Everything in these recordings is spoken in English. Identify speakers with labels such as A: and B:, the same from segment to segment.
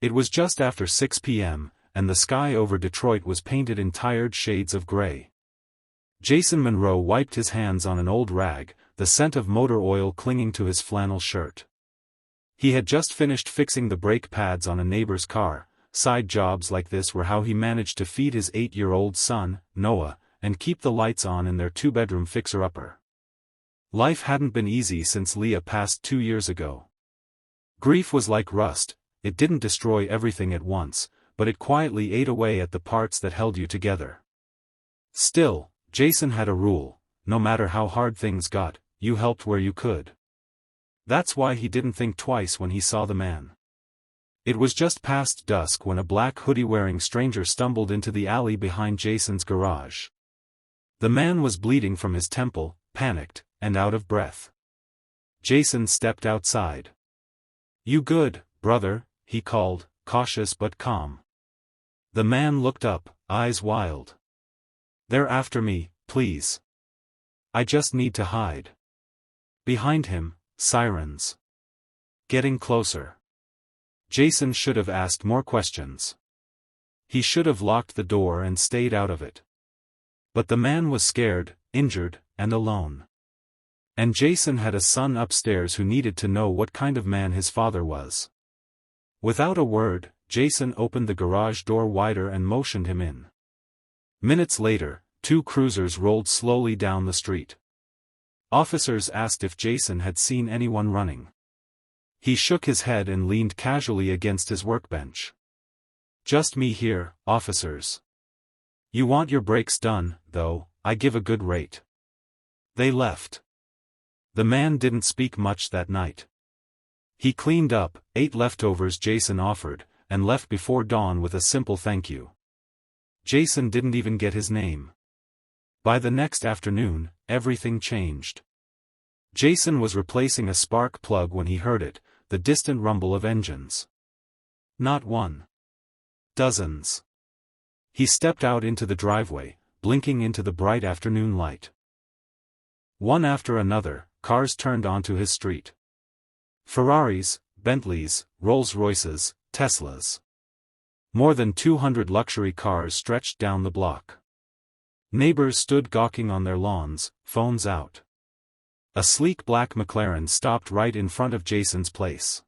A: It was just after 6 p.m., and the sky over Detroit was painted in tired shades of gray. Jason Monroe wiped his hands on an old rag, the scent of motor oil clinging to his flannel shirt. He had just finished fixing the brake pads on a neighbor's car. Side jobs like this were how he managed to feed his 8-year-old son, Noah, and keep the lights on in their 2-bedroom fixer-upper. Life hadn't been easy since Leah passed 2 years ago. Grief was like rust, it didn't destroy everything at once, but it quietly ate away at the parts that held you together. Still, Jason had a rule: no matter how hard things got, you helped where you could. That's why he didn't think twice when he saw the man. It was just past dusk when a black hoodie-wearing stranger stumbled into the alley behind Jason's garage. The man was bleeding from his temple, panicked, and out of breath. Jason stepped outside. "You good, brother?" he called, cautious but calm. The man looked up, eyes wild. "They're after me, please. I just need to hide." Behind him, sirens. Getting closer. Jason should have asked more questions. He should have locked the door and stayed out of it. But the man was scared, injured, and alone. And Jason had a son upstairs who needed to know what kind of man his father was. Without a word, Jason opened the garage door wider and motioned him in. Minutes later, 2 cruisers rolled slowly down the street. Officers asked if Jason had seen anyone running. He shook his head and leaned casually against his workbench. "Just me here, officers. You want your brakes done, though, I give a good rate." They left. The man didn't speak much that night. He cleaned up, ate leftovers Jason offered, and left before dawn with a simple thank you. Jason didn't even get his name. By the next afternoon, everything changed. Jason was replacing a spark plug when he heard it, the distant rumble of engines. Not one. Dozens. He stepped out into the driveway, blinking into the bright afternoon light. One after another, cars turned onto his street. Ferraris, Bentleys, Rolls-Royces, Teslas. More than 200 luxury cars stretched down the block. Neighbors stood gawking on their lawns, phones out. A sleek black McLaren stopped right in front of Jason's place.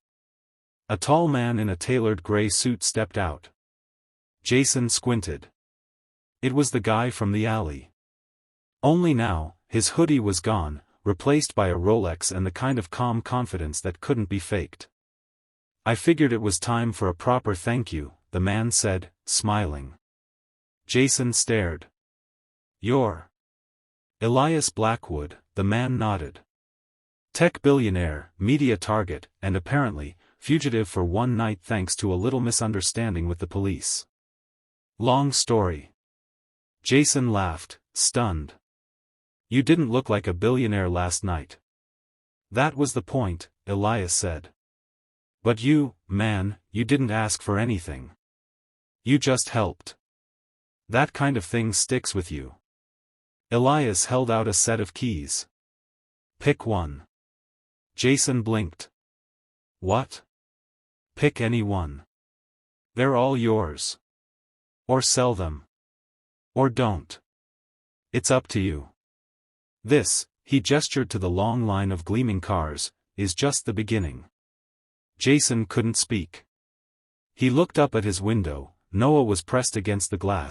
A: A tall man in a tailored gray suit stepped out. Jason squinted. It was the guy from the alley. Only now, his hoodie was gone, replaced by a Rolex and the kind of calm confidence that couldn't be faked. "I figured it was time for a proper thank you," the man said, smiling. Jason stared. "You're Elias Blackwood," the man nodded. "Tech billionaire, media target, and apparently, fugitive for one night thanks to a little misunderstanding with the police. Long story." Jason laughed, stunned. "You didn't look like a billionaire last night." "That was the point," Elias said. "But you, man, you didn't ask for anything. You just helped. That kind of thing sticks with you." Elias held out a set of keys. "Pick one." Jason blinked. "What?" "Pick any one. They're all yours. Or sell them. Or don't. It's up to you. This," he gestured to the long line of gleaming cars, "is just the beginning." Jason couldn't speak. He looked up at his window. Noah was pressed against the glass.